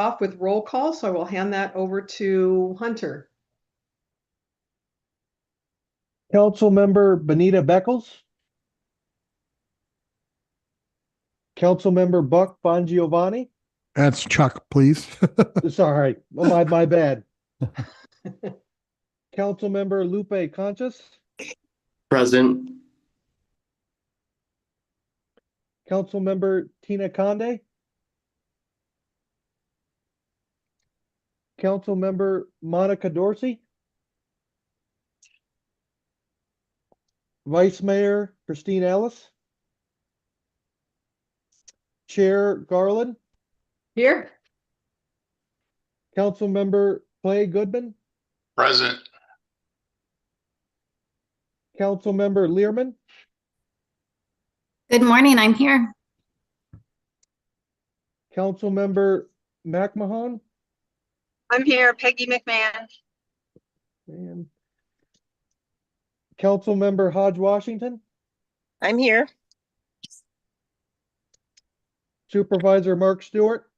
off with roll call, so I will hand that over to Hunter. Councilmember Benita Beckles. Councilmember Buck Bongiovanni. That's Chuck, please. Sorry, my bad. Councilmember Lupe Conchas. Present. Councilmember Tina Conde. Councilmember Monica Dorsey. Vice Mayor Christine Ellis. Chair Garland. Here. Councilmember Clay Goodman. Present. Councilmember Learman. Good morning, I'm here. Councilmember McMahon. I'm here, Peggy McMahon. And Councilmember Hodge Washington. I'm here. Supervisor Mark Stewart.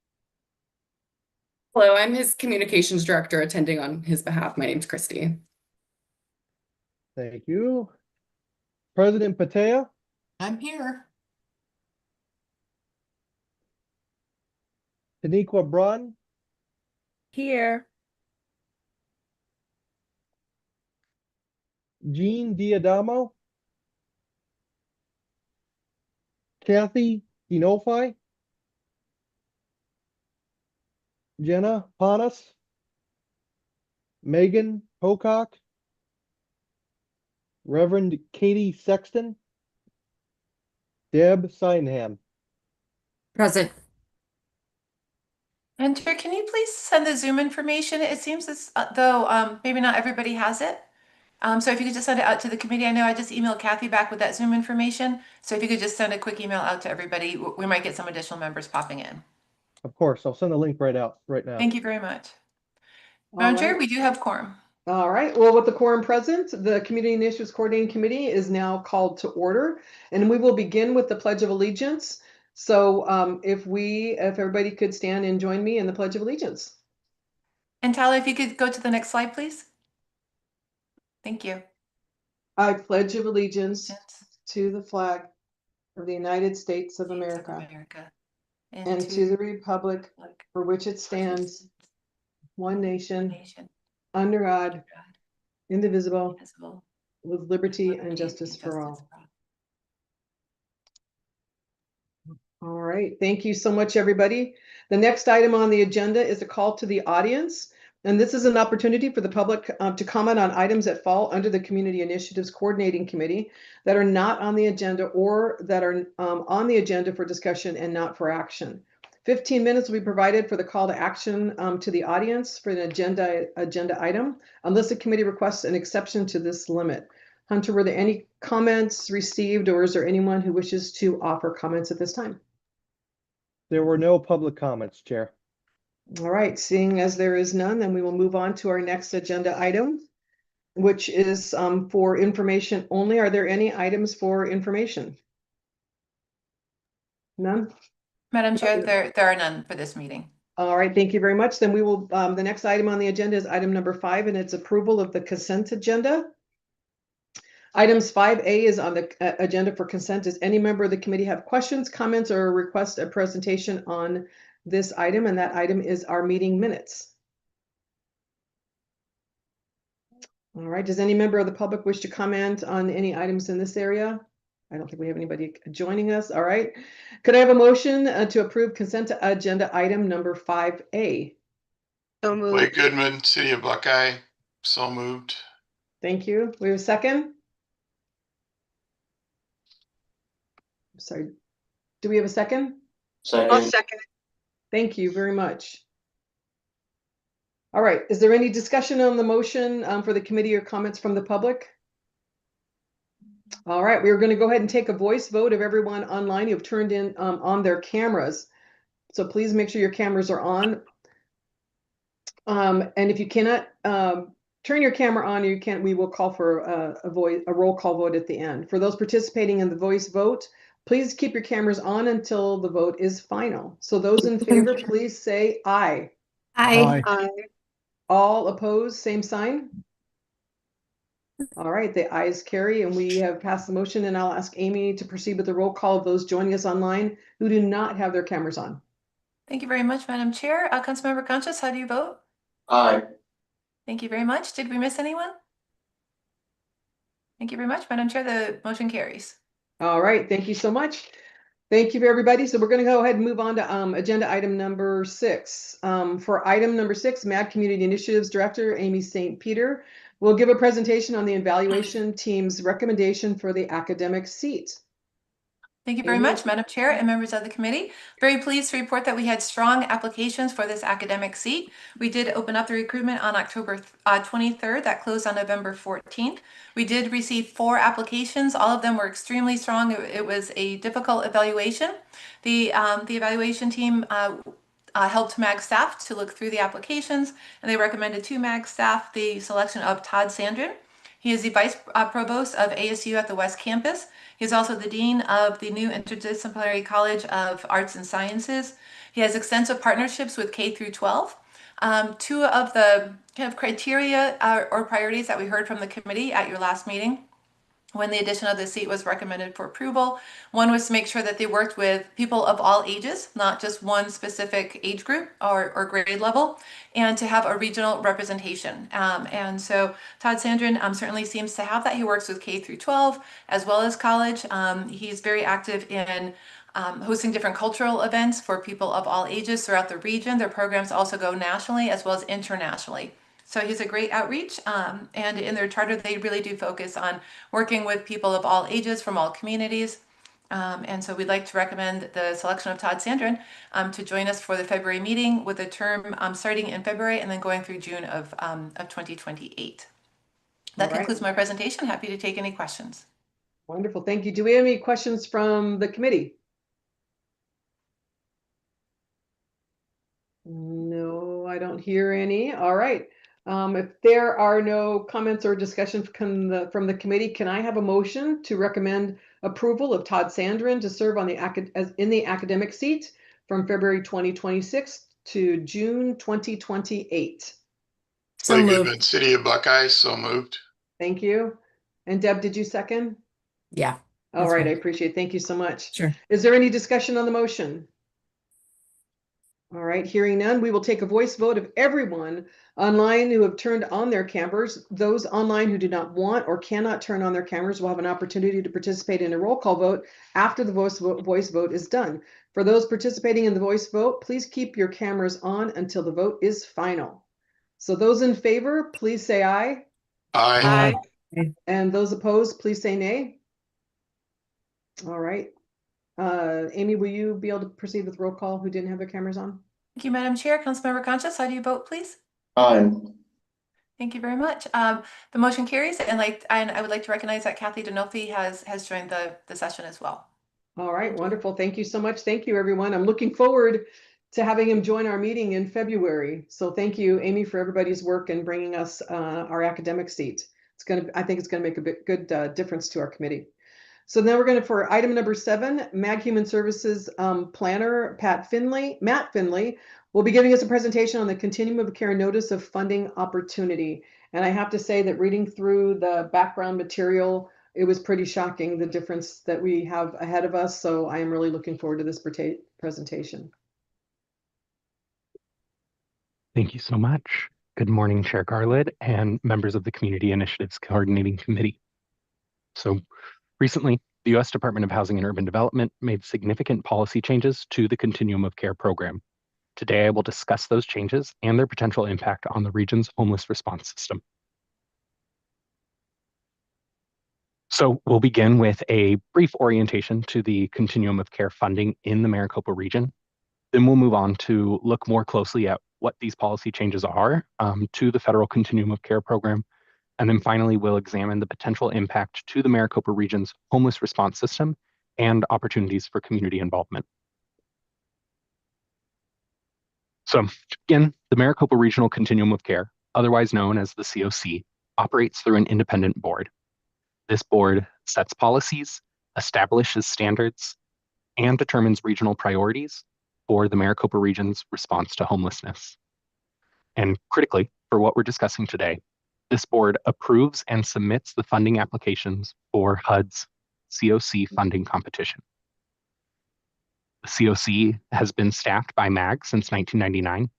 Hello, I'm his communications director attending on his behalf. My name's Christy. Thank you. President Patea. I'm here. Taniqua Braun. Here. Jean Diadamo. Kathy Dinolfi. Jenna Panas. Megan Pocock. Reverend Katie Sexton. Deb Seinham. Present. Hunter, can you please send the Zoom information? It seems as though maybe not everybody has it. So if you could just send it out to the committee. I know I just emailed Kathy back with that Zoom information. So if you could just send a quick email out to everybody, we might get some additional members popping in. Of course, I'll send the link right out right now. Thank you very much. All Madam Chair, right. we do have quorum. All right. Well, with the quorum present, the Community Initiatives Coordinating Committee is now called to order, and we will begin with the Pledge of Allegiance. So if everybody could stand and join me in the Pledge of Allegiance. And Tyler, if you could go to the next slide, please. Thank you. I pledge of allegiance to the flag of the United States of America and to the republic for which it stands, one nation, under God, indivisible, with liberty and justice for all. All right, thank you so much, everybody. The next item on the agenda is a call to the audience. And this is an opportunity for the public to comment on items that fall under the Community Initiatives Coordinating Committee that are not on the agenda or that are on the agenda for discussion and not for action. 15 minutes will be provided for the call to action to the audience for an agenda item, unless the committee requests an exception to this limit. Hunter, were there any comments received, or is there anyone who wishes to offer comments at this time? There were no public comments, Chair. All right, seeing as there is none, then we will move on to our next agenda item, which is for information only. Are there any items for information? None? Madam Chair, there are none for this meeting. All right, thank you very much. Then we will, the next item on the agenda is item number 5, and it's approval of the consent agenda. Items 5A is on the agenda for consent. Does any member of the committee have questions, comments, or request a presentation on this item? And that item is our meeting minutes. All right, does any member of the public wish to comment on any items in this area? I don't think we have anybody joining us. All right, could I have a motion to approve consent agenda item number 5A? So moved. Blake Goodman, City of Buckeye, so moved. Thank you. We have a second? Sorry, do we have a second? I'll second it. Thank you very much. All right, is there any discussion on the motion for the committee or comments from the public? All right, we're going to go ahead and take a voice vote of everyone online who've turned in on their cameras. So please make sure your cameras are on. And if you cannot turn your camera on, we will call for a roll call vote at the end. For those participating in the voice vote, Please keep your cameras on until the vote is final. So those in favor, please say aye. Aye. Aye. All opposed, same sign. All right, the ayes carry, and we have passed the motion, and I'll ask Amy to proceed with the roll call of those joining us online who do not have their cameras on. Thank you very much, Madam Chair. Councilmember Concha, how do you vote? Aye. Thank you very much. Did we miss anyone? Thank you very much, Madam Chair. The motion carries. All right, thank you so much. Thank you, everybody. So we're going to go ahead and move on to agenda item number 6. For item number 6, MAD Community Initiatives Director Amy St. Peter will give a presentation on the evaluation team's recommendation for the academic seat. Thank you very Amy? much, Madam Chair and members of the committee. Very pleased to report that we had strong applications for this academic seat. We did open up the recruitment on October 23rd. That closed on November 14th. We did receive 4 applications. All of them were extremely strong. It was a difficult evaluation. The evaluation team helped MAG staff to look through the applications, and they recommended to MAG staff the selection of Todd Sandrin. He is the Vice Provost of ASU at the West Campus. He's also the Dean of the new Interdisciplinary College of Arts and Sciences. He has extensive partnerships with K through 12. 2 of the kind of criteria or priorities that we heard from the committee at your last meeting when the addition of the seat was recommended for approval. One was to make sure that they worked with people of all ages, not just one specific age group or grade level, and to have a regional representation. And so Todd Sandrin certainly seems to have that. He works with K through 12 as well as college. He's very active in hosting different cultural events for people of all ages throughout the region. Their programs also go nationally as well as internationally. So he's a great outreach, and in their charter, they really do focus on working with people of all ages from all communities. And so we'd like to recommend the selection of Todd Sandrin to join us for the February meeting with a term starting in February and then going through June of 2028. That All right. concludes my presentation. Happy to take any questions. Wonderful, thank you. Do we have any questions from the committee? No, I don't hear any. All right. If there are no comments or discussion from the committee, can I have a motion to recommend approval of Todd Sandrin to serve on in the academic seat from February 2026 to June 2028? So Clay moved. Goodman, City of Buckeye, so moved. Thank you. And Deb, did you second? Yeah. All That's right, I fine. appreciate it. Thank you so much. Sure. Is there any discussion on the motion? All right, hearing none, we will take a voice vote of everyone online who have turned on their cameras. Those online who do not want or cannot turn on their cameras will have an opportunity to participate in a roll call vote after the voice vote is done. For those participating in the voice vote, please keep your cameras on until the vote is final. So those in favor, please say aye. Aye. And those opposed, please say nay. All right. Amy, will you be able to proceed with roll call who didn't have their cameras on? Thank you, Madam Chair. Councilmember Concha, how do you vote, please? Aye. Thank you very much. The motion carries, and I would like to recognize that Kathy Denolfi has joined the session as well. All right, wonderful. Thank you so much. Thank you, everyone. I'm looking forward to having him join our meeting in February. So thank you, Amy, for everybody's work in bringing us our academic seat. I think it's going to make a good difference to our committee. So now we're going to, for item number 7, MAG Human Services Planner Matt Finley will be giving us a presentation on the Continuum of Care Notice of Funding Opportunity. And I have to say that reading through the background material, it was pretty shocking, the difference that we have ahead of us. So I am really looking forward to this presentation. Thank you so much. Good morning, Chair Garland and members of the Community Initiatives Coordinating Committee. So recently, the U.S. Department of Housing and Urban Development made significant policy changes to the Continuum of Care program. Today, I will discuss those changes and their potential impact on the region's homeless response system. So we'll begin with a brief orientation to the Continuum of Care funding in the Maricopa region. Then we'll move on to look more closely at what these policy changes are to the federal Continuum of Care program. And then finally, we'll examine the potential impact to the Maricopa region's homeless response system and opportunities for community involvement. So again, the Maricopa Regional Continuum of Care, otherwise known as the COC, operates through an independent board. This board sets policies, establishes standards, and determines regional priorities for the Maricopa region's response to homelessness. And critically, for what we're discussing today, this board approves and submits the funding applications for HUD's COC funding competition. The COC has been staffed by MAG since 1999,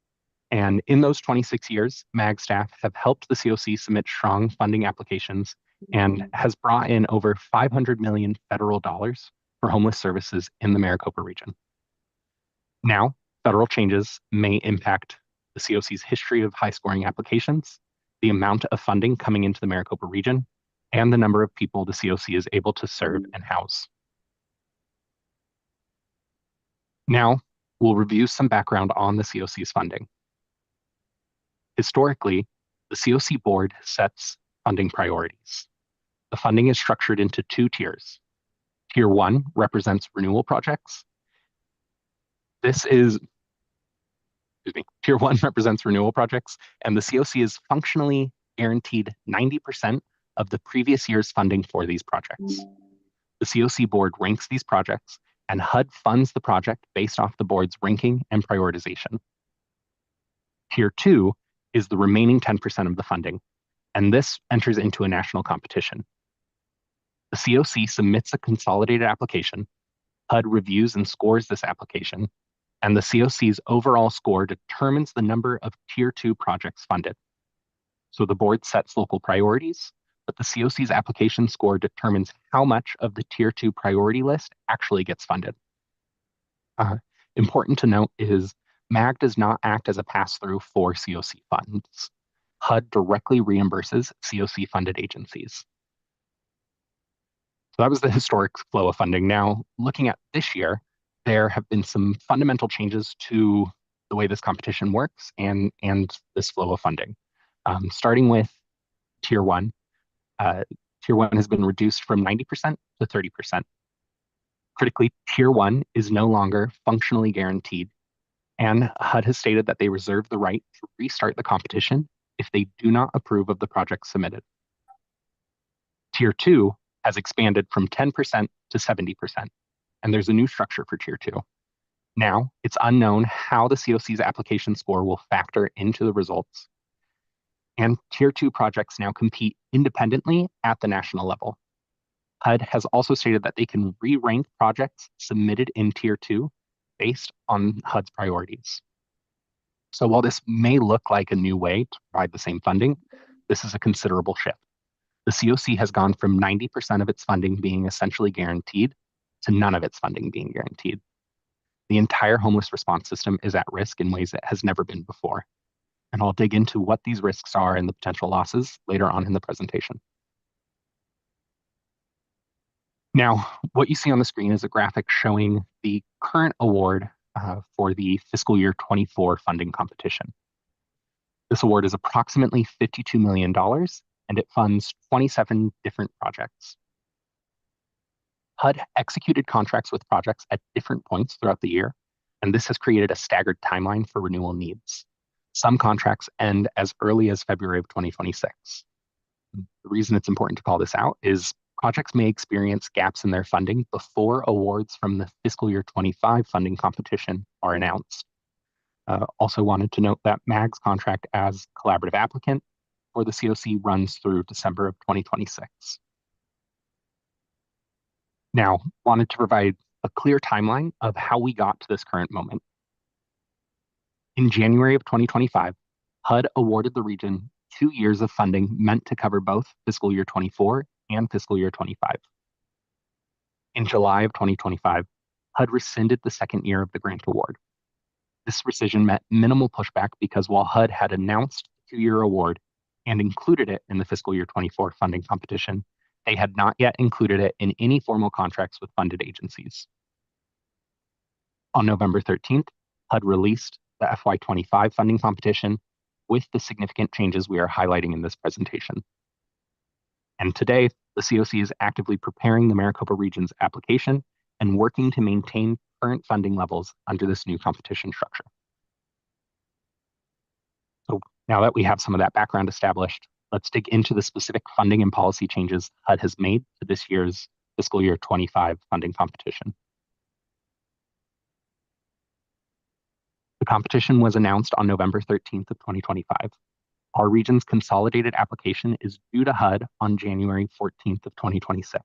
and in those 26 years, MAG staff have helped the COC submit strong funding applications and has brought in over $500 million federal dollars for homeless services in the Maricopa region. Now, federal changes may impact the COC's history of high-scoring applications, the amount of funding coming into the Maricopa region, and the number of people the COC is able to serve and house. Now, we'll review some background on the COC's funding. Historically, the COC board sets funding priorities. The funding is structured into two tiers. Tier 1 represents renewal projects. Tier 1 represents renewal projects, and the COC is functionally guaranteed 90% of the previous year's funding for these projects. The COC board ranks these projects, and HUD funds the project based off the board's ranking and prioritization. Tier 2 is the remaining 10% of the funding, and this enters into a national competition. The COC submits a consolidated application, HUD reviews and scores this application, and the COC's overall score determines the number of Tier 2 projects funded. So the board sets local priorities, but the COC's application score determines how much of the Tier 2 priority list actually gets funded. Important to note is MAG does not act as a pass-through for COC funds. HUD directly reimburses COC-funded agencies. So that was the historic flow of funding. Now, looking at this year, there have been some fundamental changes to the way this competition works and this flow of funding. Starting with Tier 1. Tier 1 has been reduced from 90% to 30%. Critically, Tier 1 is no longer functionally guaranteed, and HUD has stated that they reserve the right to restart the competition if they do not approve of the project submitted. Tier 2 has expanded from 10% to 70%, and there's a new structure for Tier 2. Now, it's unknown how the COC's application score will factor into the results, and Tier 2 projects now compete independently at the national level. HUD has also stated that they can re-rank projects submitted in Tier 2 based on HUD's priorities. So while this may look like a new way to provide the same funding, this is a considerable shift. The COC has gone from 90% of its funding being essentially guaranteed to none of its funding being guaranteed. The entire homeless response system is at risk in ways it has never been before. And I'll dig into what these risks are and the potential losses later on in the presentation. Now, what you see on the screen is a graphic showing the current award for the fiscal year 24 funding competition. This award is approximately $52 million, and it funds 27 different projects. HUD executed contracts with projects at different points throughout the year, and this has created a staggered timeline for renewal needs. Some contracts end as early as February of 2026. The reason it's important to call this out is projects may experience gaps in their funding before awards from the fiscal year 25 funding competition are announced. Also wanted to note that MAG's contract as collaborative applicant for the COC runs through December of 2026. Now, wanted to provide a clear timeline of how we got to this current moment. In January of 2025, HUD awarded the region 2 years of funding meant to cover both fiscal year 24 and fiscal year 25. In July of 2025, HUD rescinded the second year of the grant award. This rescission met minimal pushback because while HUD had announced the 2-year award and included it in the fiscal year 24 funding competition, they had not yet included it in any formal contracts with funded agencies. On November 13th, HUD released the FY25 funding competition with the significant changes we are highlighting in this presentation. And today, the COC is actively preparing the Maricopa region's application and working to maintain current funding levels under this new competition structure. So now that we have some of that background established, let's dig into the specific funding and policy changes HUD has made to this year's fiscal year 25 funding competition. The competition was announced on November 13th of 2025. Our region's consolidated application is due to HUD on January 14th of 2026.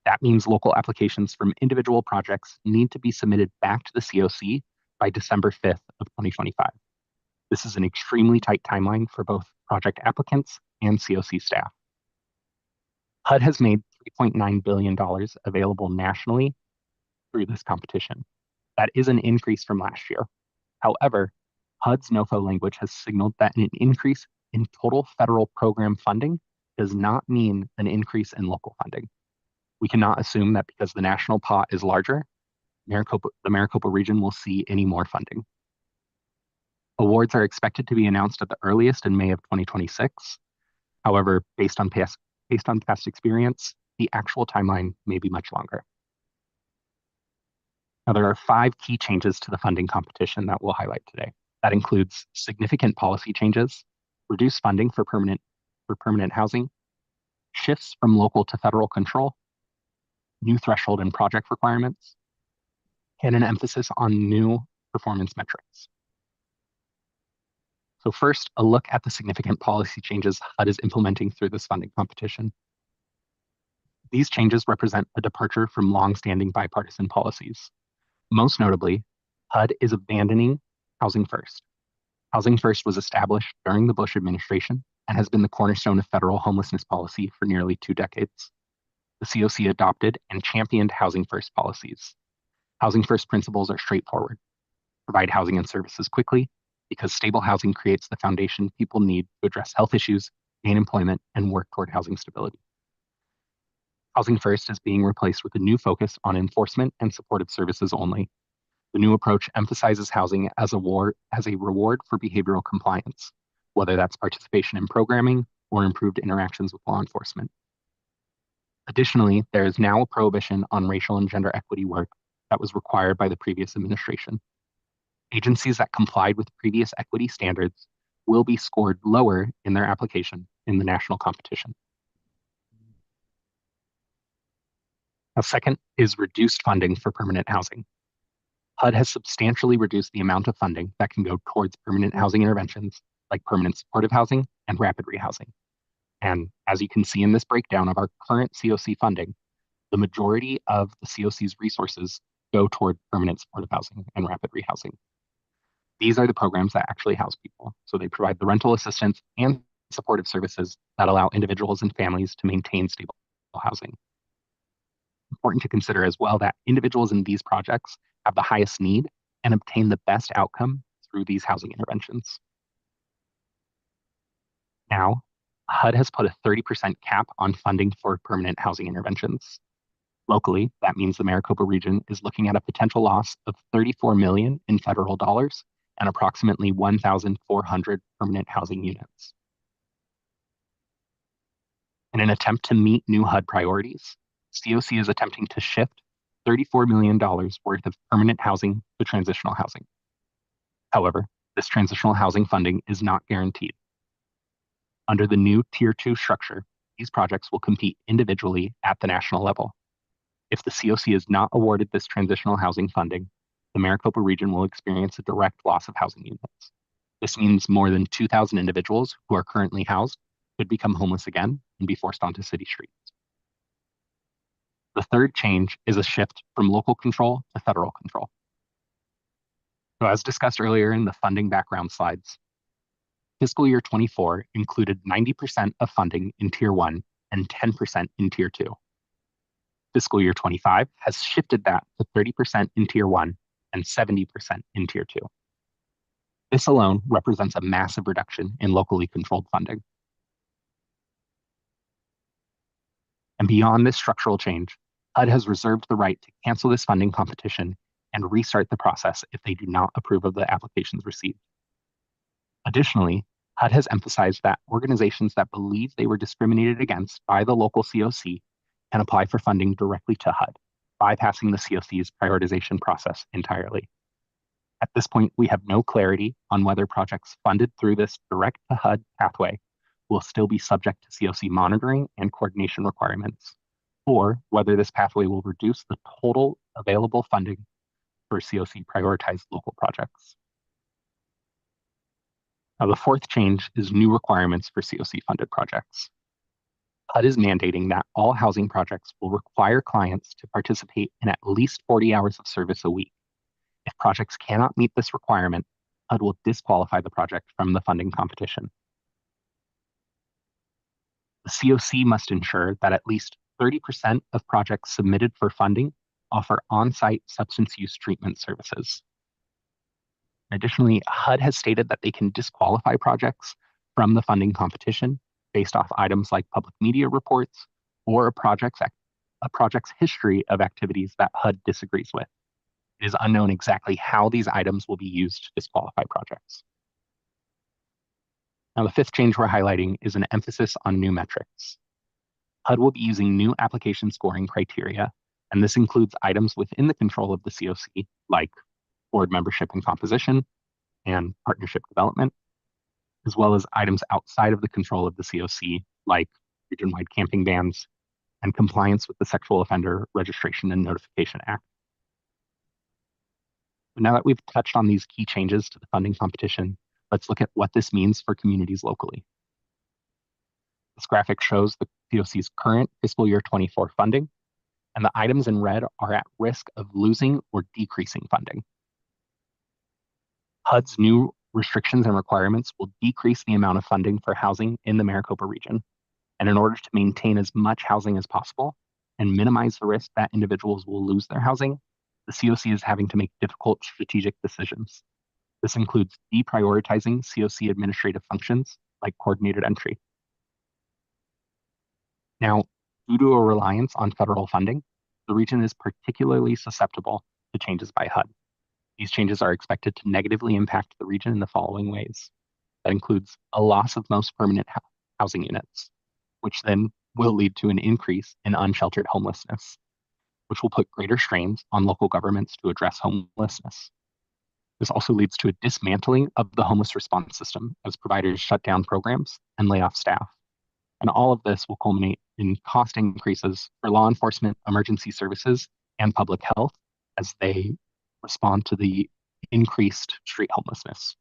That means local applications from individual projects need to be submitted back to the COC by December 5th of 2025. This is an extremely tight timeline for both project applicants and COC staff. HUD has made $3.9 billion available nationally through this competition. That is an increase from last year. However, HUD's NOFO language has signaled that an increase in total federal program funding does not mean an increase in local funding. We cannot assume that because the national pot is larger, the Maricopa region will see any more funding. Awards are expected to be announced at the earliest in May of 2026. However, based on past experience, the actual timeline may be much longer. Now, there are 5 key changes to the funding competition that we'll highlight today. That includes significant policy changes, reduced funding for permanent housing, shifts from local to federal control, new threshold and project requirements, and an emphasis on new performance metrics. So first, a look at the significant policy changes HUD is implementing through this funding competition. These changes represent a departure from long-standing bipartisan policies. Most notably, HUD is abandoning Housing First. Housing First was established during the Bush administration and has been the cornerstone of federal homelessness policy for nearly 2 decades. The COC adopted and championed Housing First policies. Housing First principles are straightforward. Provide housing and services quickly, because stable housing creates the foundation people need to address health issues, gain employment, and work toward housing stability. Housing First is being replaced with a new focus on enforcement and supportive services only. The new approach emphasizes housing as a reward for behavioral compliance, whether that's participation in programming or improved interactions with law enforcement. Additionally, there is now a prohibition on racial and gender equity work that was required by the previous administration. Agencies that complied with previous equity standards will be scored lower in their application in the national competition. Now, second is reduced funding for permanent housing. HUD has substantially reduced the amount of funding that can go towards permanent housing interventions like permanent supportive housing and rapid rehousing. And as you can see in this breakdown of our current COC funding, the majority of the COC's resources go toward permanent supportive housing and rapid rehousing. These are the programs that actually house people. So they provide the rental assistance and supportive services that allow individuals and families to maintain stable housing. Important to consider as well that individuals in these projects have the highest need and obtain the best outcome through these housing interventions. Now, HUD has put a 30% cap on funding for permanent housing interventions. Locally, that means the Maricopa region is looking at a potential loss of $34 million in federal dollars and approximately 1,400 permanent housing units. In an attempt to meet new HUD priorities, COC is attempting to shift $34 million worth of permanent housing to transitional housing. However, this transitional housing funding is not guaranteed. Under the new Tier 2 structure, these projects will compete individually at the national level. If the COC is not awarded this transitional housing funding, the Maricopa region will experience a direct loss of housing units. This means more than 2,000 individuals who are currently housed could become homeless again and be forced onto city streets. The third change is a shift from local control to federal control. So as discussed earlier in the funding background slides, fiscal year 24 included 90% of funding in Tier 1 and 10% in Tier 2. Fiscal year 25 has shifted that to 30% in Tier 1 and 70% in Tier 2. This alone represents a massive reduction in locally controlled funding. And beyond this structural change, HUD has reserved the right to cancel this funding competition and restart the process if they do not approve of the applications received. Additionally, HUD has emphasized that organizations that believe they were discriminated against by the local COC can apply for funding directly to HUD, bypassing the COC's prioritization process entirely. At this point, we have no clarity on whether projects funded through this direct to HUD pathway will still be subject to COC monitoring and coordination requirements, or whether this pathway will reduce the total available funding for COC prioritized local projects. Now, the fourth change is new requirements for COC funded projects. HUD is mandating that all housing projects will require clients to participate in at least 40 hours of service a week. If projects cannot meet this requirement, HUD will disqualify the project from the funding competition. The COC must ensure that at least 30% of projects submitted for funding offer on-site substance use treatment services. Additionally, HUD has stated that they can disqualify projects from the funding competition based off items like public media reports or a project's history of activities that HUD disagrees with. It is unknown exactly how these items will be used to disqualify projects. Now, the fifth change we're highlighting is an emphasis on new metrics. HUD will be using new application scoring criteria, and this includes items within the control of the COC, like board membership and composition and partnership development, as well as items outside of the control of the COC, like region-wide camping bans and compliance with the Sexual Offender Registration and Notification Act. But now that we've touched on these key changes to the funding competition, let's look at what this means for communities locally. This graphic shows the COC's current fiscal year 24 funding, and the items in red are at risk of losing or decreasing funding. HUD's new restrictions and requirements will decrease the amount of funding for housing in the Maricopa region. And in order to maintain as much housing as possible and minimize the risk that individuals will lose their housing, the COC is having to make difficult strategic decisions. This includes deprioritizing COC administrative functions like coordinated entry. Now, due to a reliance on federal funding, the region is particularly susceptible to changes by HUD. These changes are expected to negatively impact the region in the following ways. That includes a loss of most permanent housing units, which then will lead to an increase in unsheltered homelessness, which will put greater strains on local governments to address homelessness. This also leads to a dismantling of the homeless response system as providers shut down programs and lay off staff. And all of this will culminate in cost increases for law enforcement, emergency services, and public health as they respond to the increased street homelessness.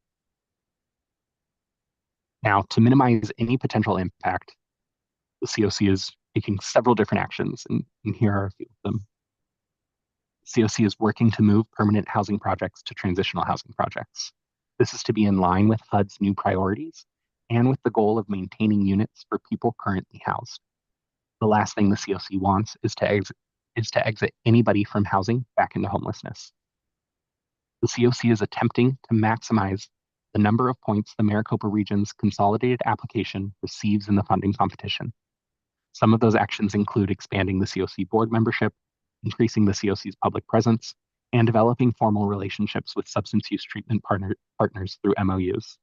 Now, to minimize any potential impact, the COC is taking several different actions, and here are a few of them. COC is working to move permanent housing projects to transitional housing projects. This is to be in line with HUD's new priorities and with the goal of maintaining units for people currently housed. The last thing the COC wants is to exit anybody from housing back into homelessness. The COC is attempting to maximize the number of points the Maricopa region's consolidated application receives in the funding competition. Some of those actions include expanding the COC board membership, increasing the COC's public presence, and developing formal relationships with substance use treatment partners through MOUs.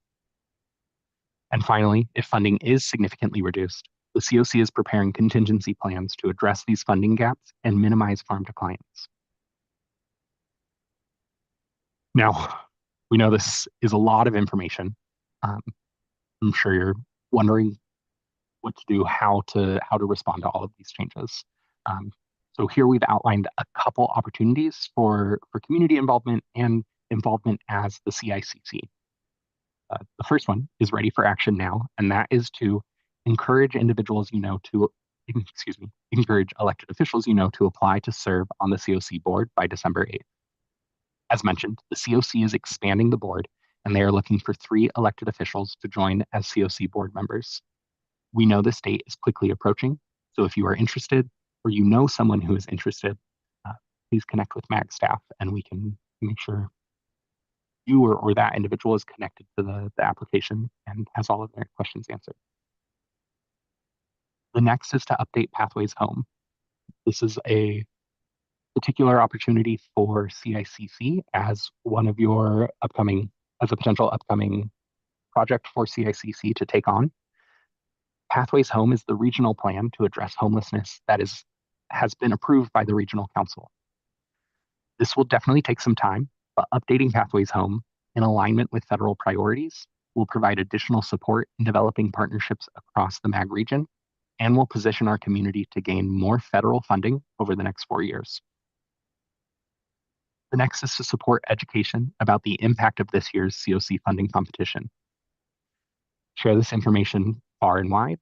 And finally, if funding is significantly reduced, the COC is preparing contingency plans to address these funding gaps and minimize farm to clients. Now, we know this is a lot of information. I'm sure you're wondering what to do, how to respond to all of these changes. So here we've outlined a couple opportunities for community involvement and involvement as the CICC. The first one is ready for action now, and that is to encourage individuals encourage elected officials to apply to serve on the COC board by December 8th. As mentioned, the COC is expanding the board, and they are looking for 3 elected officials to join as COC board members. We know this date is quickly approaching, so if you are interested or you know someone who is interested, please connect with MAG staff and we can make sure you or that individual is connected to the application and has all of their questions answered. The next is to update Pathways Home. This is a particular opportunity for CICC as a potential upcoming project for CICC to take on. Pathways Home is the regional plan to address homelessness that has been approved by the regional council. This will definitely take some time, but updating Pathways Home in alignment with federal priorities will provide additional support in developing partnerships across the MAG region and will position our community to gain more federal funding over the next 4 years. The next is to support education about the impact of this year's COC funding competition. Share this information far and wide.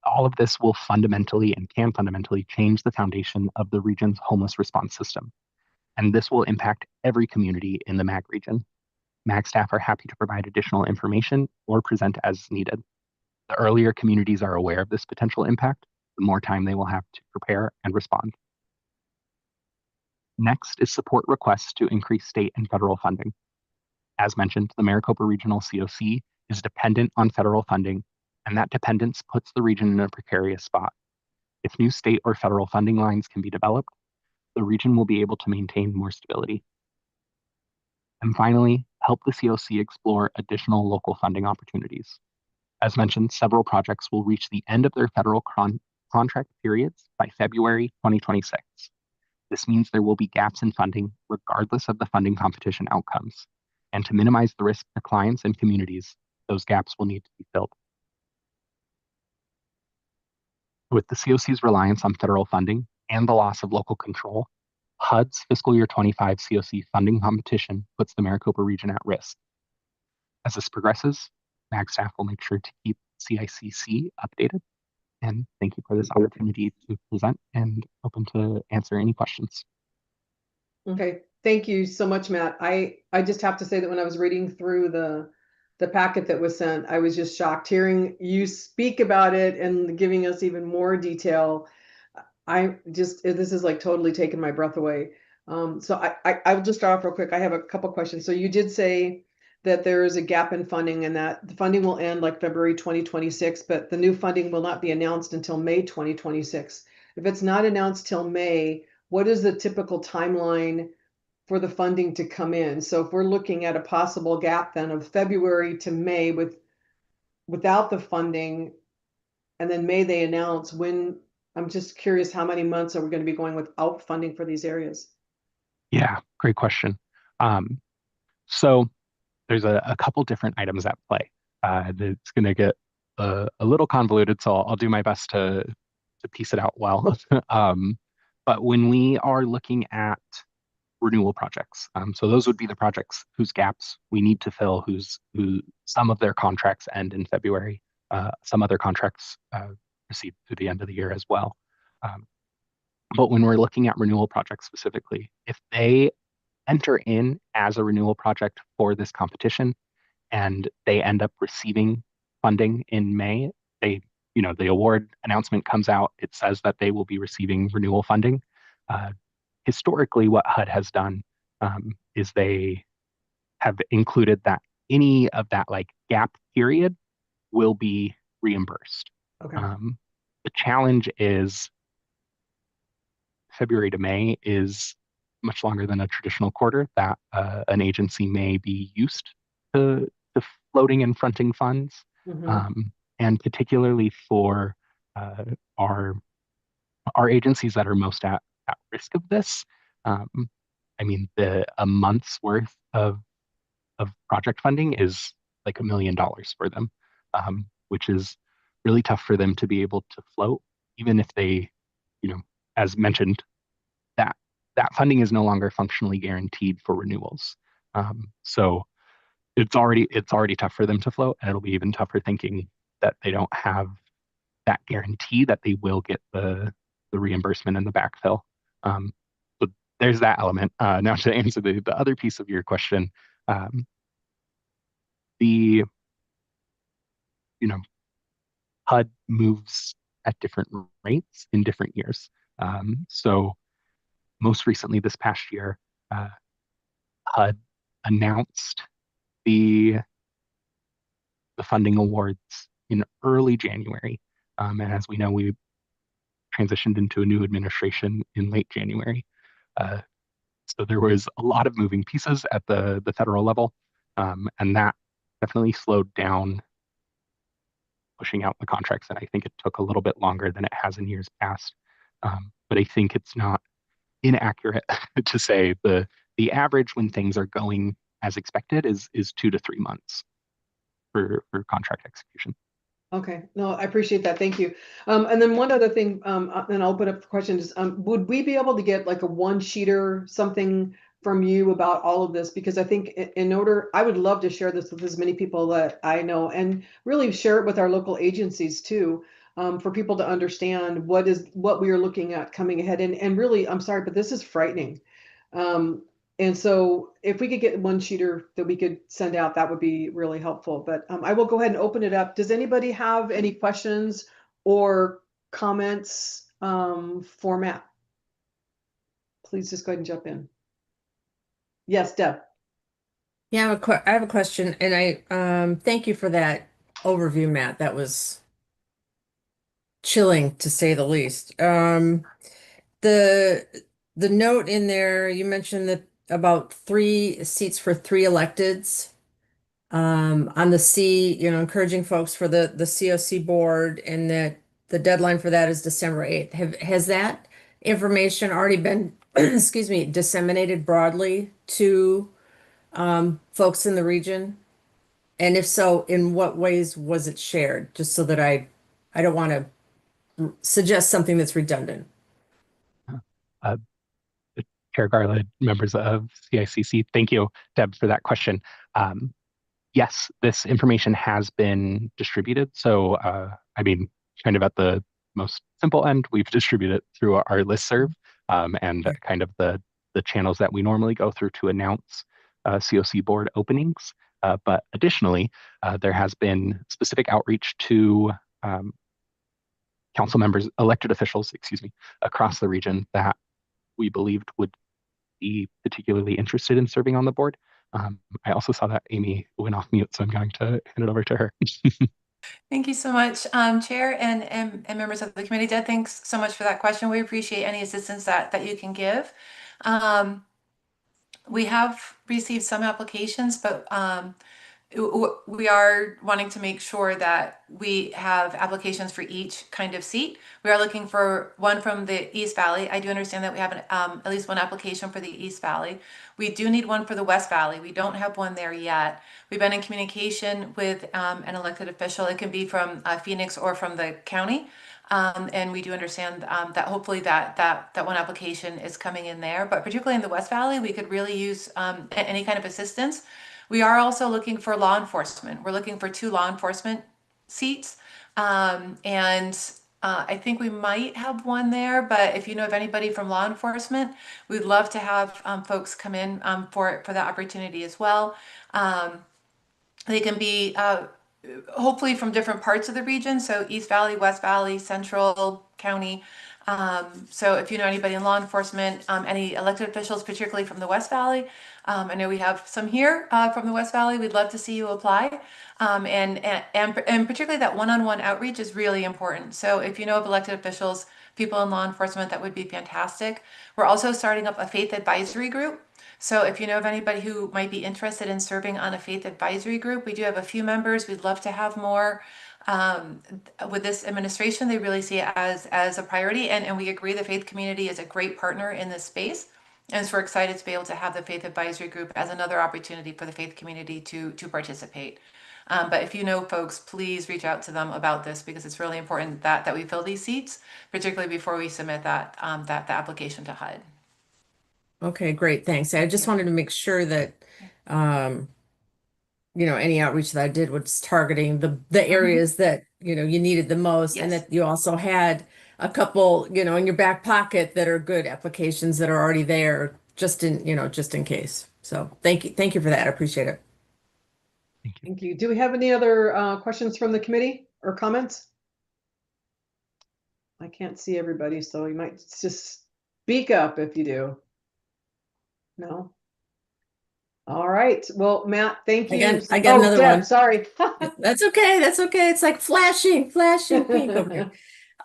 All of this will fundamentally and can fundamentally change the foundation of the region's homeless response system. And this will impact every community in the MAG region. MAG staff are happy to provide additional information or present as needed. The earlier communities are aware of this potential impact, the more time they will have to prepare and respond. Next is support requests to increase state and federal funding. As mentioned, the Maricopa Regional COC is dependent on federal funding, and that dependence puts the region in a precarious spot. If new state or federal funding lines can be developed, the region will be able to maintain more stability. And finally, help the COC explore additional local funding opportunities. As mentioned, several projects will reach the end of their federal contract periods by February 2026. This means there will be gaps in funding regardless of the funding competition outcomes. And to minimize the risk to clients and communities, those gaps will need to be filled. With the COC's reliance on federal funding and the loss of local control, HUD's fiscal year 25 COC funding competition puts the Maricopa region at risk. As this progresses, MAG staff will make sure to keep CICC updated. And thank you for this opportunity to present and open to answer any questions. Okay, thank you so much, Matt. I just have to say that when I was reading through the packet that was sent, I was just shocked hearing you speak about it and giving us even more detail. This is like totally taking my breath away. So I'll just start off real quick. I have a couple questions. So you did say that there is a gap in funding and that the funding will end like February 2026, but the new funding will not be announced until May 2026. If it's not announced till May, what is the typical timeline for the funding to come in? So if we're looking at a possible gap then of February to May without the funding, and then May they announce when, I'm just curious how many months are we going to be going without funding for these areas? Yeah, great question. So there's a couple different items at play. It's going to get a little convoluted, so I'll do my best to piece it out well. But when we are looking at renewal projects, so those would be the projects whose gaps we need to fill, who some of their contracts end in February, some other contracts proceed through the end of the year as well. But when we're looking at renewal projects specifically, if they enter in as a renewal project for this competition and they end up receiving funding in May, the award announcement comes out, it says that they will be receiving renewal funding. Historically, what HUD has done is they have included that any of that like gap period will be reimbursed. Okay. The challenge is February to May is much longer than a traditional quarter that an agency may be used to floating and fronting funds. Mm-hmm. And particularly for our agencies that are most at risk of this, I mean, a month's worth of project funding is like $1 million for them, which is really tough for them to be able to float, even if they, as mentioned, that funding is no longer functionally guaranteed for renewals. So it's already tough for them to float, and it'll be even tougher thinking that they don't have that guarantee that they will get the reimbursement and the backfill. So there's that element. Now to answer the other piece of your question, HUD moves at different rates in different years. So most recently this past year, HUD announced the funding awards in early January. And as we know, we transitioned into a new administration in late January. So there was a lot of moving pieces at the federal level, and that definitely slowed down pushing out the contracts. And I think it took a little bit longer than it has in years past. But I think it's not inaccurate to say the average when things are going as expected is 2 to 3 months for contract execution. Okay, no, I appreciate that. Thank you. And then one other thing, and I'll open up for questions. Would we be able to get like a one-sheeter, something from you about all of this? Because I think in order, I would love to share this with as many people that I know and really share it with our local agencies too, for people to understand what we are looking at coming ahead. And really, I'm sorry, but this is frightening. And so if we could get one sheeter that we could send out, that would be really helpful. But I will go ahead and open it up. Does anybody have any questions or comments for Matt? Please just go ahead and jump in. Yes, Deb. Yeah, I have a question, and I thank you for that overview, Matt. That was chilling to say the least. The note in there, you mentioned that about 3 seats for 3 electeds. On the C, encouraging folks for the COC board, and that the deadline for that is December 8th. Has that information already been, excuse me, disseminated broadly to folks in the region? And if so, in what ways was it shared? Just so that I don't want to suggest something that's redundant. Chair Garland, members of CICC, thank you, Deb, for that question. Yes, this information has been distributed. So, I mean, kind of at the most simple end, we've distributed it through our listserv and kind of the channels that we normally go through to announce COC board openings. But additionally, there has been specific outreach to council members, elected officials, excuse me, across the region that we believed would be particularly interested in serving on the board. I also saw that Amy went off mute, so I'm going to hand it over to her. Thank you so much, Chair and members of the committee. Deb, thanks so much for that question. We appreciate any assistance that you can give. We have received some applications, but we are wanting to make sure that we have applications for each kind of seat. We are looking for one from the East Valley. I do understand that we have at least one application for the East Valley. We do need one for the West Valley. We don't have one there yet. We've been in communication with an elected official. It can be from Phoenix or from the county. And we do understand that hopefully that one application is coming in there. But particularly in the West Valley, we could really use any kind of assistance. We are also looking for law enforcement. We're looking for 2 law enforcement seats. I think we might have one there, but if you know of anybody from law enforcement, we'd love to have folks come in for that opportunity as well. They can be hopefully from different parts of the region. So East Valley, West Valley, Central County. So if you know anybody in law enforcement, any elected officials, particularly from the West Valley, I know we have some here from the West Valley. We'd love to see you apply. And particularly that one-on-one outreach is really important. So if you know of elected officials, people in law enforcement, that would be fantastic. We're also starting up a faith advisory group. So if you know of anybody who might be interested in serving on a faith advisory group, we do have a few members. We'd love to have more. With this administration, they really see it as a priority, and we agree the faith community is a great partner in this space. And so we're excited to be able to have the faith advisory group as another opportunity for the faith community to participate. But if you know folks, please reach out to them about this, because it's really important that we fill these seats, particularly before we submit that application to HUD. Okay, great, thanks. I just wanted to make sure that any outreach that I did was targeting the areas that you needed the most, and Yes. that you also had a couple in your back pocket that are good applications that are already there, just in case. So thank you for that. I appreciate it. Thank you. Do we have any other questions from the committee or comments? I can't see everybody, so you might just speak up if you do. No? All right. Well, Matt, thank you. I got another Deb, one. sorry. That's okay. It's like flashing pink over here.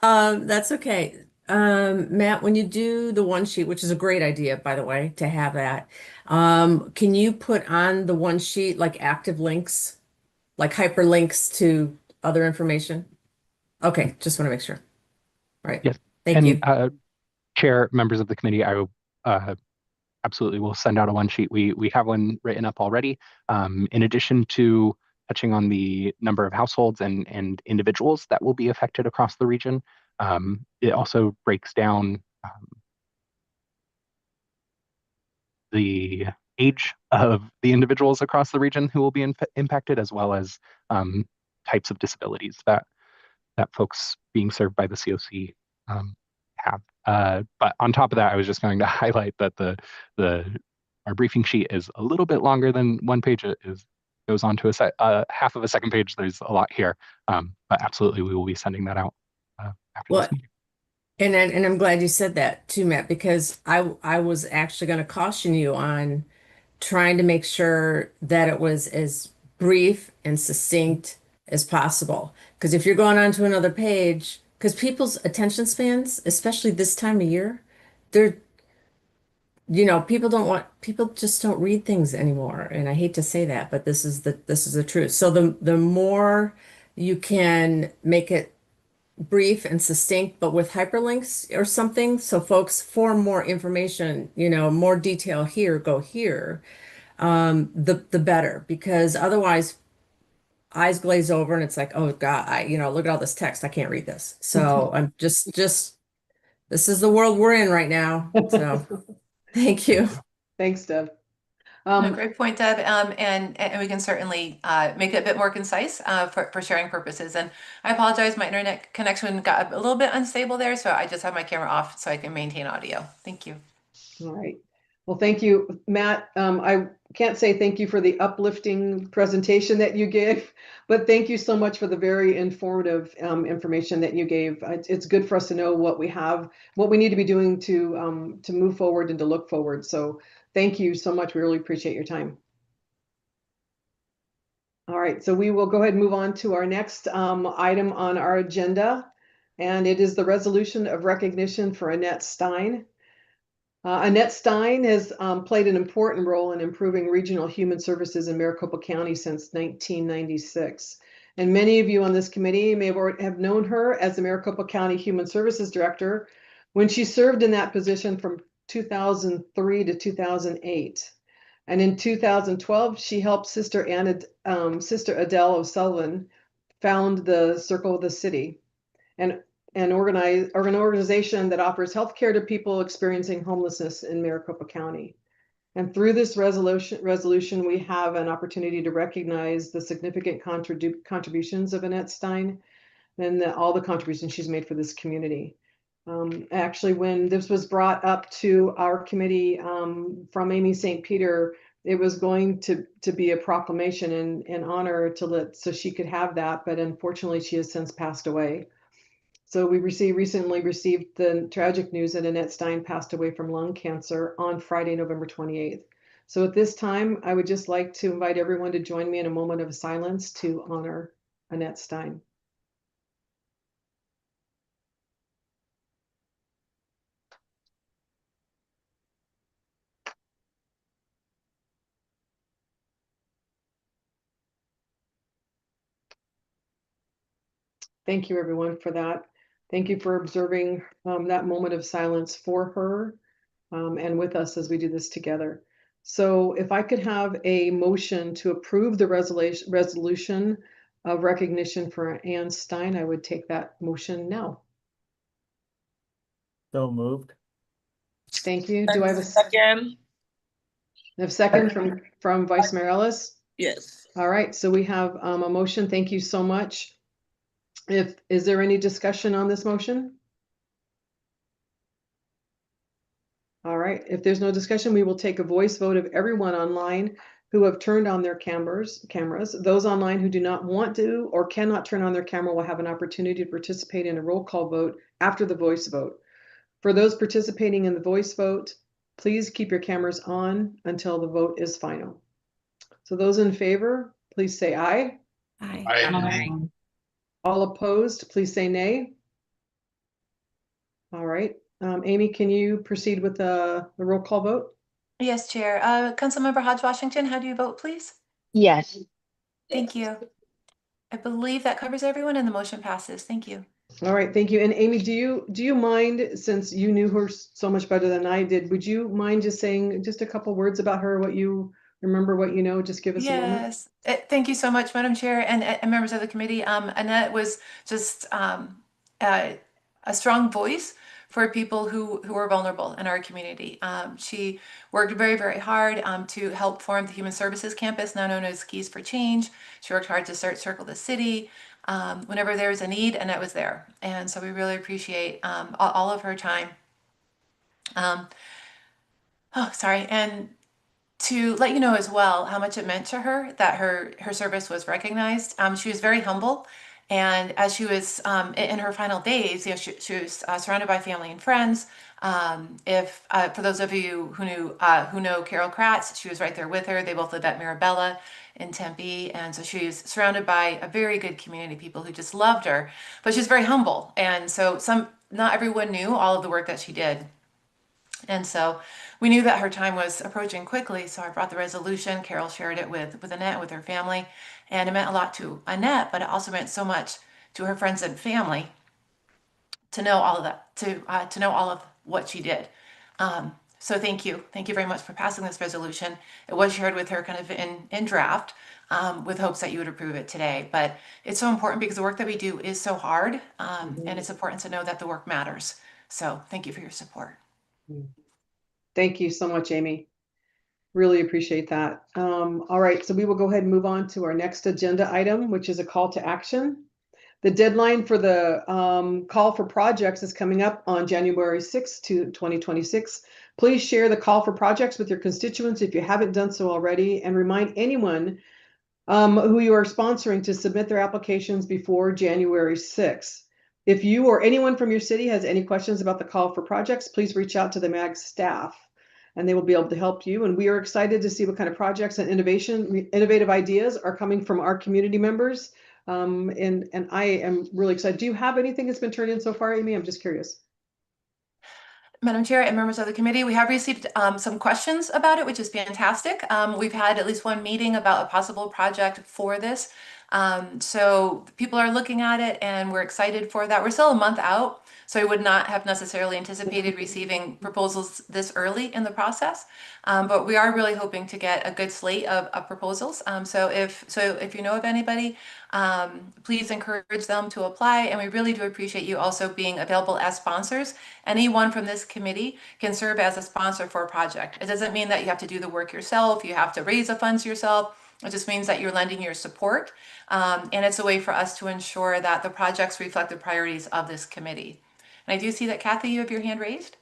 That's okay. Matt, when you do the one sheet, which is a great idea, by the way, to have that, can you put on the one sheet like active links, like hyperlinks to other information? Okay, just want to make sure. All right. Yes. Thank you. Chair, members of the committee, I absolutely will send out a one sheet. We have one written up already. In addition to touching on the number of households and individuals that will be affected across the region. It also breaks down the age of the individuals across the region who will be impacted, as well as types of disabilities that folks being served by the COC have. But on top of that, I was just going to highlight that our briefing sheet is a little bit longer than one page. It goes on to a half of a second page. There's a lot here, but absolutely we will be sending that out after this meeting. And I'm glad you said that too, Matt, because I was actually going to caution you on trying to make sure that it was as brief and succinct as possible. Because if you're going on to another page, because people's attention spans, especially this time of year, they're, people just don't read things anymore. And I hate to say that, but this is the truth. So the more you can make it brief and succinct, but with hyperlinks or something, so folks, for more information, more detail here, go here, the better, because otherwise eyes glaze over and it's like, oh God, look at all this text. I can't read this. So I'm just this is the world we're in right now. So thank you. Thanks, Deb. No, great point, Deb. And we can certainly make it a bit more concise for sharing purposes. And I apologize, my internet connection got a little bit unstable there, so I just have my camera off so I can maintain audio. Thank you. All right. Well, thank you, Matt. I can't say thank you for the uplifting presentation that you gave, but thank you so much for the very informative information that you gave. It's good for us to know what we need to be doing to move forward and to look forward. So thank you so much. We really appreciate your time. All right, so we will go ahead and move on to our next item on our agenda, and it is the resolution of recognition for Annette Stein. Annette Stein has played an important role in improving regional human services in Maricopa County since 1996. And many of you on this committee may have known her as the Maricopa County Human Services Director when she served in that position from 2003 to 2008. And in 2012, she helped Sister Adele O'Sullivan found the Circle of the City, an organization that offers healthcare to people experiencing homelessness in Maricopa County. And through this resolution, we have an opportunity to recognize the significant contributions of Annette Stein and all the contributions she's made for this community. Actually, when this was brought up to our committee from Amy St. Peter, it was going to be a proclamation in honor so she could have that, but unfortunately she has since passed away. So we recently received the tragic news that Annette Stein passed away from lung cancer on Friday, November 28th. So at this time, I would just like to invite everyone to join me in a moment of silence to honor Annette Stein. Thank you, everyone, for that. Thank you for observing that moment of silence for her and with us as we do this together. So if I could have a motion to approve the resolution of recognition for Ann Stein, I would take that motion now. So moved. Thank you. Do I have a second? From Vice Mayor Ellis? Yes. All right, so we have a motion. Thank you so much. Is there any discussion on this motion? All right, if there's no discussion, we will take a voice vote of everyone online who have turned on their cameras. Those online who do not want to or cannot turn on their camera will have an opportunity to participate in a roll call vote after the voice vote. For those participating in the voice vote, please keep your cameras on until the vote is final. So those in favor, please say aye. Aye. Aye. All opposed, please say nay. All right. Amy, can you proceed with the roll call vote? Yes, Chair. Councilmember Hodge Washington, how do you vote, please? Yes. Thank you. I believe that covers everyone and the motion passes. Thank you. All right, thank you. And Amy, do you mind, since you knew her so much better than I did, would you mind just saying just a couple words about her, what you remember what you know, just give us a moment. Yes, thank you so much, Madam Chair and members of the committee. Annette was just a strong voice for people who are vulnerable in our community. She worked very, very hard to help form the Human Services Campus, now known as Keys for Change. She worked hard to start Circle the City. Whenever there was a need, Annette was there. And so we really appreciate all of her time. And to let you know as well how much it meant to her that her service was recognized. She was very humble, and as she was in her final days, she was surrounded by family and friends. For those of you who know Carol Kratz, she was right there with her. They both live at Mirabella in Tempe, and so she was surrounded by a very good community of people who just loved her. But she was very humble, and so not everyone knew all of the work that she did. And so we knew that her time was approaching quickly, so I brought the resolution. Carol shared it with Annette, with her family, and it meant a lot to Annette, but it also meant so much to her friends and family to know all of that, to know all of what she did. So thank you very much for passing this resolution. It was shared with her kind of in draft, with hopes that you would approve it today. But it's so important because the work that we do is so hard, and it's important to know that the work matters. So thank you for your support. Thank you so much, Amy. Really appreciate that. All right, so we will go ahead and move on to our next agenda item, which is a call to action. The deadline for the call for projects is coming up on January 6th, 2026. Please share the call for projects with your constituents if you haven't done so already, and remind anyone who you are sponsoring to submit their applications before January 6th. If you or anyone from your city has any questions about the call for projects, please reach out to the MAG staff and they will be able to help you. And we are excited to see what kind of projects and innovative ideas are coming from our community members. And I am really excited. Do you have anything that's been turned in so far, Amy? I'm just curious. Madam Chair and members of the committee, we have received some questions about it, which is fantastic. We've had at least one meeting about a possible project for this. So people are looking at it and we're excited for that. We're still a month out, so we would not have necessarily anticipated receiving proposals this early in the process. But we are really hoping to get a good slate of proposals. So if you know of anybody, please encourage them to apply. And we really do appreciate you also being available as sponsors. Anyone from this committee can serve as a sponsor for a project. It doesn't mean that you have to do the work yourself. You have to raise the funds yourself. It just means that you're lending your support. And it's a way for us to ensure that the projects reflect the priorities of this committee. And I do see that Kathy, you have your hand raised.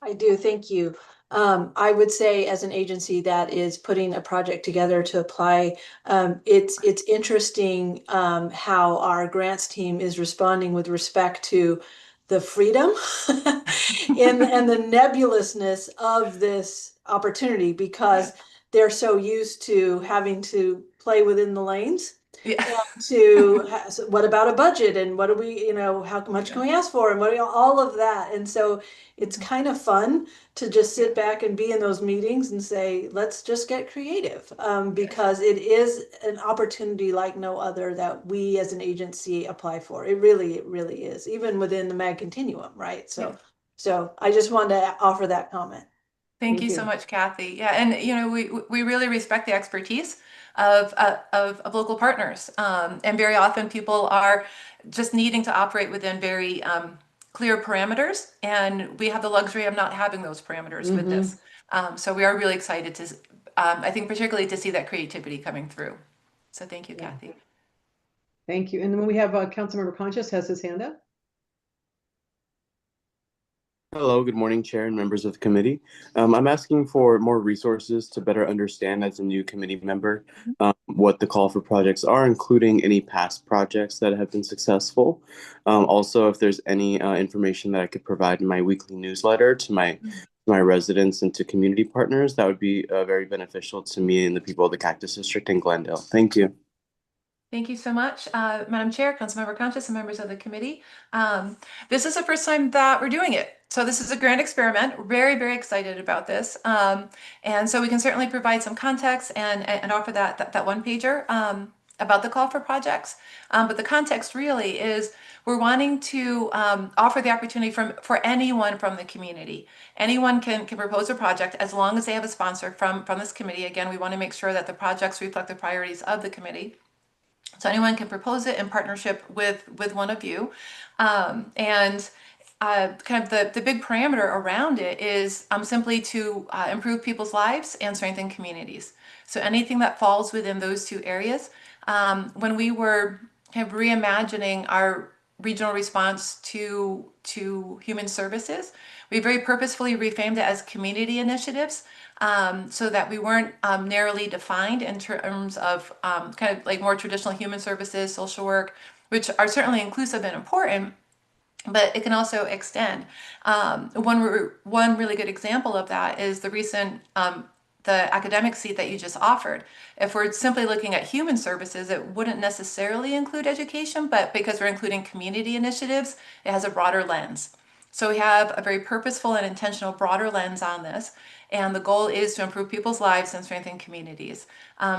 I do, thank you. I would say as an agency that is putting a project together to apply, it's interesting how our grants team is responding with respect to the freedom and the nebulousness of this opportunity, because they're so used to having to play within the lanes. Yeah. What about a budget, and what do we, how much can we ask for, and all of that. And so it's kind of fun to just sit back and be in those meetings and say, let's just get creative, because it is an opportunity like no other that we as an agency apply for. It really is, even within the MAG continuum, right? So I just wanted to offer that comment. Thank you so much, Kathy. Yeah, and we really respect the expertise of local partners, and very often people are just needing to operate within very clear parameters, and we have the luxury of not having those parameters with this. So we are really excited to, I think, particularly to see that creativity coming through. So thank you, Kathy. Thank you. And then we have Councilmember Conscious has his hand up. Hello, good morning, Chair and members of the committee. I'm asking for more resources to better understand as a new committee member what the call for projects are, including any past projects that have been successful. Also, if there's any information that I could provide in my weekly newsletter to my residents and to community partners, that would be very beneficial to me and the people of the Cactus District in Glendale. Thank you. Thank you so much, Madam Chair, Councilmember Conscious, and members of the committee. This is the first time that we're doing it. So this is a grand experiment. We're very, very excited about this. And so we can certainly provide some context and offer that one pager about the call for projects. But the context really is we're wanting to offer the opportunity for anyone from the community. Anyone can propose a project as long as they have a sponsor from this committee. Again, we want to make sure that the projects reflect the priorities of the committee. So anyone can propose it in partnership with one of you. And kind of the big parameter around it is simply to improve people's lives and strengthen communities. So anything that falls within those two areas. When we were kind of reimagining our regional response to human services, we very purposefully reframed it as community initiatives, so that we weren't narrowly defined in terms of kind of like more traditional human services, social work, which are certainly inclusive and important, but it can also extend. One really good example of that is the recent the academic seat that you just offered. If we're simply looking at human services, it wouldn't necessarily include education, but because we're including community initiatives, it has a broader lens. So we have a very purposeful and intentional broader lens on this. And the goal is to improve people's lives and strengthen communities.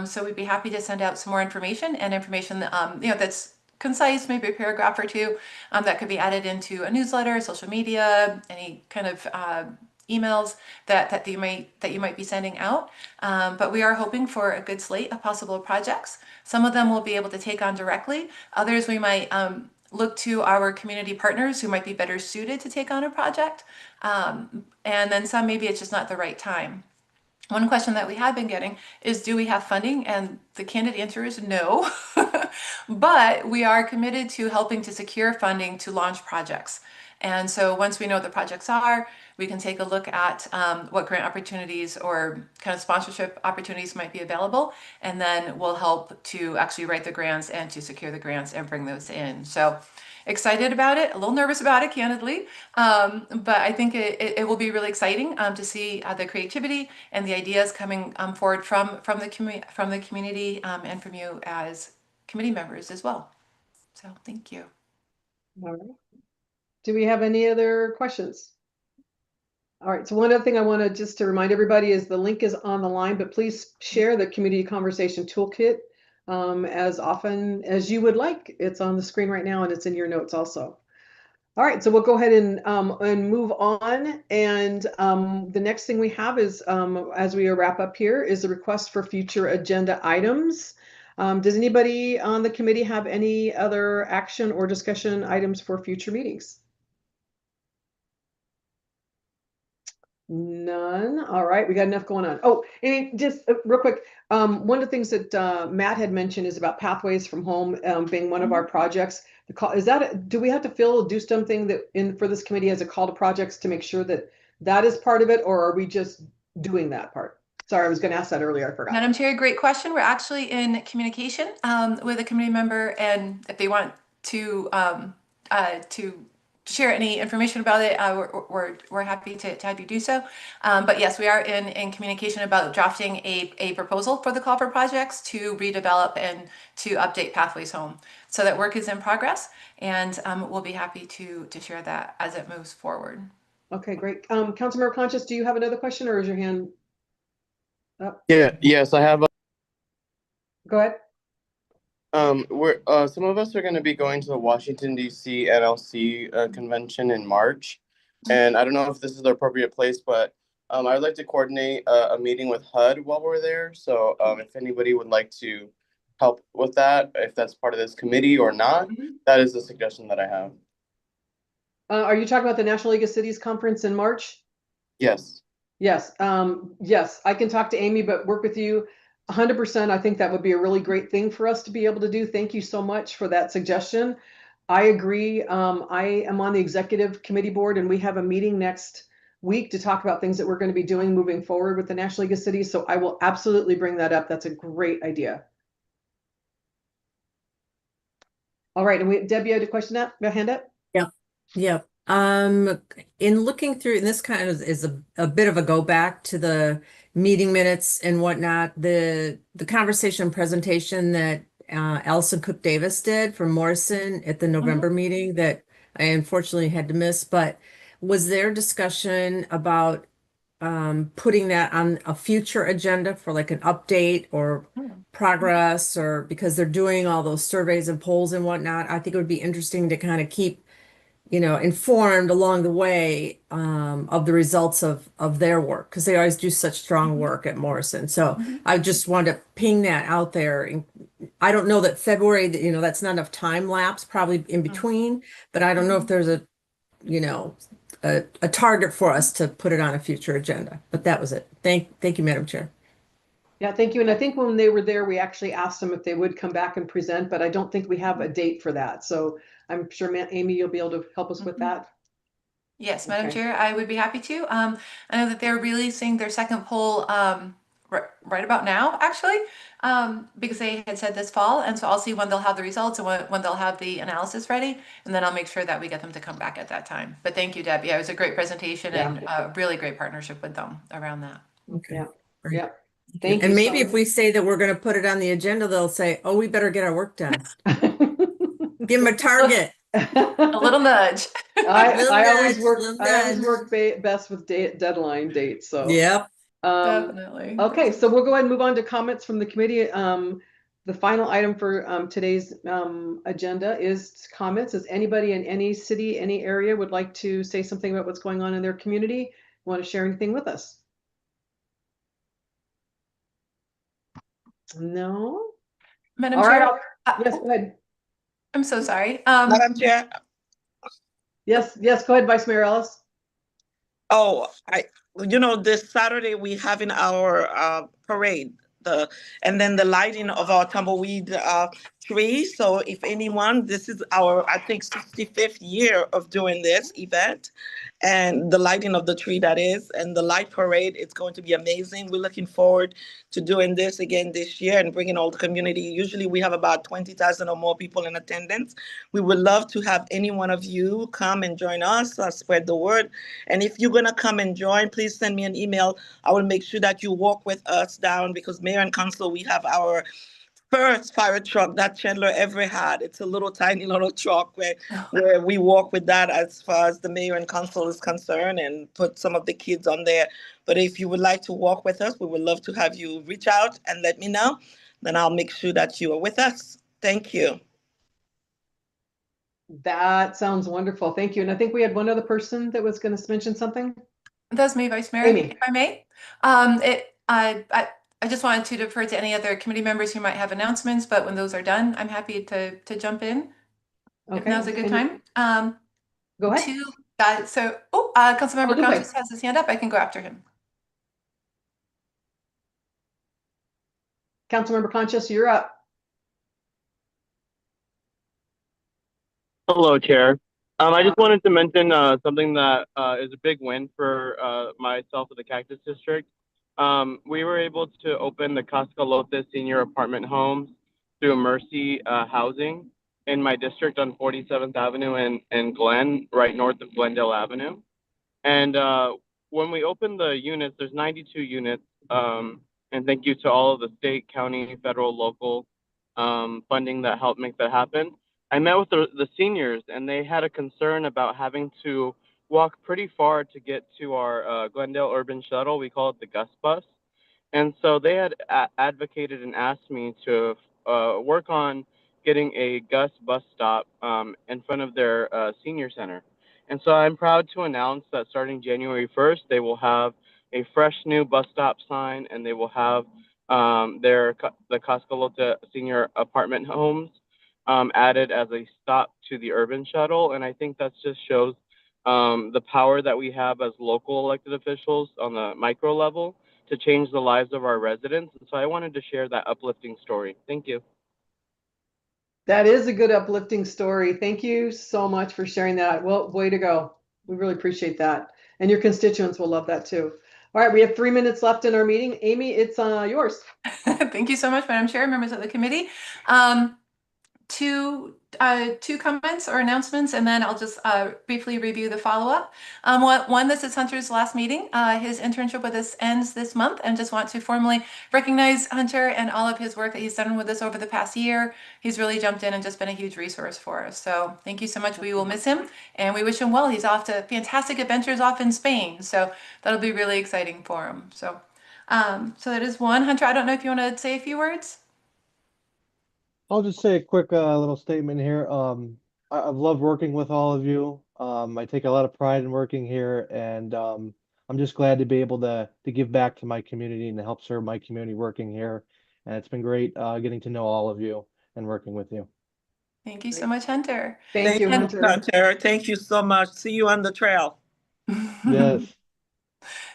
So we'd be happy to send out some more information that's concise, maybe a paragraph or two, that could be added into a newsletter, social media, any kind of emails that you might be sending out. But we are hoping for a good slate of possible projects. Some of them we'll be able to take on directly. Others we might look to our community partners who might be better suited to take on a project. And then some, maybe it's just not the right time. One question that we have been getting is, do we have funding? And the candid answer is no, but we are committed to helping to secure funding to launch projects. And so once we know what the projects are, we can take a look at what grant opportunities or kind of sponsorship opportunities might be available. And then we'll help to actually write the grants and to secure the grants and bring those in. So excited about it, a little nervous about it, candidly. But I think it will be really exciting to see the creativity and the ideas coming forward from the community and from you as committee members as well. So thank you. All right. Do we have any other questions? All right, so one other thing I want to just to remind everybody is the link is on the line, but please share the community conversation toolkit as often as you would like. It's on the screen right now and it's in your notes also. All right, so we'll go ahead and move on. And the next thing we have is, as we wrap up here, is a request for future agenda items. Does anybody on the committee have any other action or discussion items for future meetings? None. All right, we got enough going on. Oh, and just real quick, one of the things that Matt had mentioned is about Pathways from Home being one of our projects. The call is that do we have to do something that for this committee as a call to projects to make sure that that is part of it, or are we just doing that part? Sorry, I was going to ask that earlier. I forgot. Madam Chair, great question. We're actually in communication with a committee member, and if they want to share any information about it, we're happy to have you do so. But yes, we are in communication about drafting a proposal for the call for projects to redevelop and to update Pathways Home. So that work is in progress, and we'll be happy to share that as it moves forward. Okay, great. Councilmember Conscious, do you have another question, or is your hand up? Yes, I have. Go ahead. Some of us are going to be going to the Washington, D.C. NLC convention in March. And I don't know if this is the appropriate place, but I would like to coordinate a meeting with HUD while we're there. So if anybody would like to help with that, if that's part of this committee or not, that is the suggestion that I have. Are you talking about the National League of Cities conference in March? Yes. Yes. Yes, I can talk to Amy, but work with you 100%. I think that would be a really great thing for us to be able to do. Thank you so much for that suggestion. I agree. I am on the executive committee board, and we have a meeting next week to talk about things that we're going to be doing moving forward with the National League of Cities. So I will absolutely bring that up. That's a great idea. All right. And Debbie, you had a question up? Your hand up? Yeah. In looking through, and this kind of is a bit of a go back to the meeting minutes and whatnot, the conversation presentation that Allison Cook Davis did from Morrison at the November meeting that I unfortunately had to miss, but was there discussion about putting that on a future agenda for like an update or progress, or because they're doing all those surveys and polls and whatnot. I think it would be interesting to kind of keep, informed along the way of the results of their work, because they always do such strong work at Morrison. So I just wanted to ping that out there. And I don't know that February, that's not enough time lapse probably in between, but I don't know if there's a target for us to put it on a future agenda. But that was it. Thank you, Madam Chair. Yeah, thank you. And I think when they were there, we actually asked them if they would come back and present, but I don't think we have a date for that. So I'm sure, Amy, you'll be able to help us with that. Yes, Madam Okay. Chair, I would be happy to. I know that they're releasing their second poll right about now, actually, because they had said this fall. And so I'll see when they'll have the results and when they'll have the analysis ready. And then I'll make sure that we get them to come back at that time. But thank you, Debbie. It was a great presentation and a really great partnership with them around that. Okay. Yeah. Great. Yeah. Thank you. And maybe so if we say that we're going to put it on the agenda, they'll say, "Oh, we better get our work done." Give them a target. A little nudge. I always work. little I always nudge. work best with deadline dates. So Yep. Definitely. Okay, so we'll go ahead and move on to comments from the committee. The final item for today's agenda is comments. Does anybody in any city, any area would like to say something about what's going on in their community? Want to share anything with us? No? Madam All Chair. right. Yes, go ahead. I'm so sorry. Madam Chair. Yes, go ahead, Vice Mayor Ellis. Oh, this Saturday we having our parade, and then the lighting of our tumbleweed tree. So if anyone, this is our, I think, 65th year of doing this event, and the lighting of the tree, that is, and the light parade, it's going to be amazing. We're looking forward to doing this again this year and bringing all the community. Usually we have about 20,000 or more people in attendance. We would love to have any one of you come and join us, spread the word. And if you're going to come and join, please send me an email. I will make sure that you walk with us down, because Mayor and Council, we have our first fire truck that Chandler ever had. It's a little tiny little truck where we walk with that as far as the mayor and council is concerned, and put some of the kids on there. But if you would like to walk with us, we would love to have you reach out and let me know. Then I'll make sure that you are with us. Thank you. That sounds wonderful. Thank you. And I think we had one other person that was going to mention something. That's me, Vice Mayor, Amy. if I may. I just wanted to defer to any other committee members who might have announcements, but when those are done, I'm happy to jump in. If Okay. now's a good time. Go ahead. Councilmember go ahead. Conscious has his hand up. I can go after him. Councilmember Conscious, you're up. Hello, Chair. I just wanted to mention something that is a big win for myself with the Cactus District. We were able to open the Cascalote Senior Apartment Homes through Mercy Housing in my district on 47th Avenue and Glen, right north of Glendale Avenue. And when we opened the units, there's 92 units. And thank you to all of the state, county, federal, local funding that helped make that happen. I met with the seniors, and they had a concern about having to walk pretty far to get to our Glendale Urban Shuttle. We call it the Gus Bus. And so they had advocated and asked me to work on getting a Gus bus stop in front of their senior center. And so I'm proud to announce that starting January 1st, they will have a fresh new bus stop sign, and they will have the Cascalote Senior Apartment Homes added as a stop to the urban shuttle. And I think that just shows the power that we have as local elected officials on the micro level to change the lives of our residents. And so I wanted to share that uplifting story. Thank you. That is a good uplifting story. Thank you so much for sharing that. Well, way to go. We really appreciate that. And your constituents will love that too. All right, we have 3 minutes left in our meeting. Amy, it's yours. Thank you so much, Madam Chair, members of the committee. two comments or announcements, and then I'll just briefly review the follow-up. One, this is Hunter's last meeting. His internship with us ends this month, and just want to formally recognize Hunter and all of his work that he's done with us over the past year. He's really jumped in and just been a huge resource for us. So thank you so much. We will miss him, and we wish him well. He's off to fantastic adventures off in Spain, so that'll be really exciting for him. So that is one. Hunter, I don't know if you want to say a few words. I'll just say a quick little statement here. I've loved working with all of you. I take a lot of pride in working here, and I'm just glad to be able to give back to my community and to help serve my community working here. And it's been great getting to know all of you and working with you. Thank you so much, Hunter. Thank you, Hunter. Hunter. Thank you so much. See you on the trail. Yes.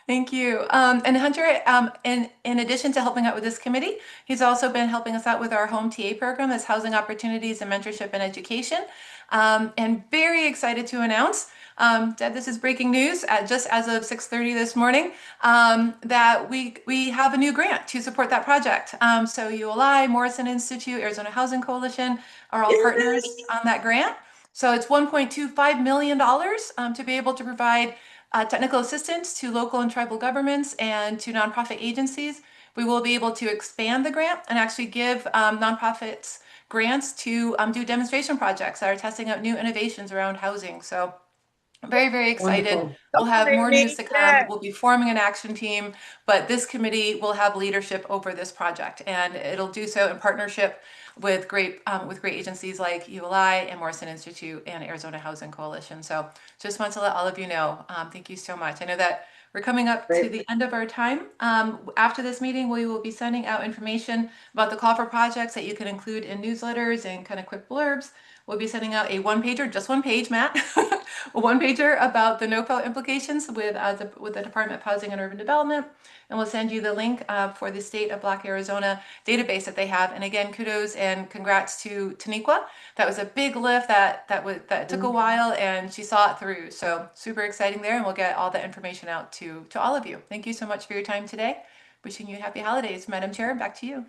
Thank you. And Hunter, in addition to helping out with this committee, he's also been helping us out with our home TA program, as Housing Opportunities and Mentorship and Education. And very excited to announce, Deb, this is breaking news just as of 6:30 this morning, that we have a new grant to support that project. So ULI, Morrison Institute, Arizona Housing Coalition are all partners on that grant. So it's $1.25 million to be able to provide technical assistance to local and tribal governments and to nonprofit agencies. We will be able to expand the grant and actually give nonprofits grants to do demonstration projects that are testing out new innovations around housing. So very, very excited. Wonderful. We'll have more news to come. We'll be forming an action team, but this committee will have leadership over this project, and it'll do so in partnership with great agencies like ULI and Morrison Institute and Arizona Housing Coalition. So just want to let all of you know, thank you so much. I know that we're coming up to the end of our time. After this meeting, we will be sending out information about the call for projects that you can include in newsletters and kind of quick blurbs. We'll be sending out a one-pager, just one page, Matt, a one-pager about the NOFO implications with the Department of Housing and Urban Development. And we'll send you the link for the State of Black Arizona database that they have. And again, kudos and congrats to Taniqua. That was a big lift that took a while, and she saw it through. So super exciting there, and we'll get all the information out to all of you. Thank you so much for your time today. Wishing you happy holidays. Madam Chair, back to you.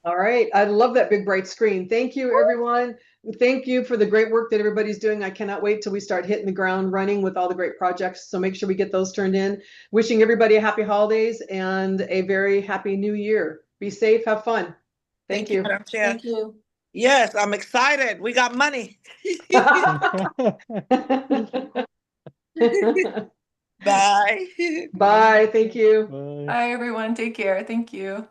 All right. I love that big bright screen. Thank you, everyone. Thank you for the great work that everybody's doing. I cannot wait till we start hitting the ground running with all the great projects. So make sure we get those turned in. Wishing everybody a happy holidays and a very happy new year. Be safe. Have fun. Thank you. Madam Chair. Thank you. Yes, I'm excited. We got money. Bye. Bye. Thank you. Bye. Bye, everyone. Take care. Thank you.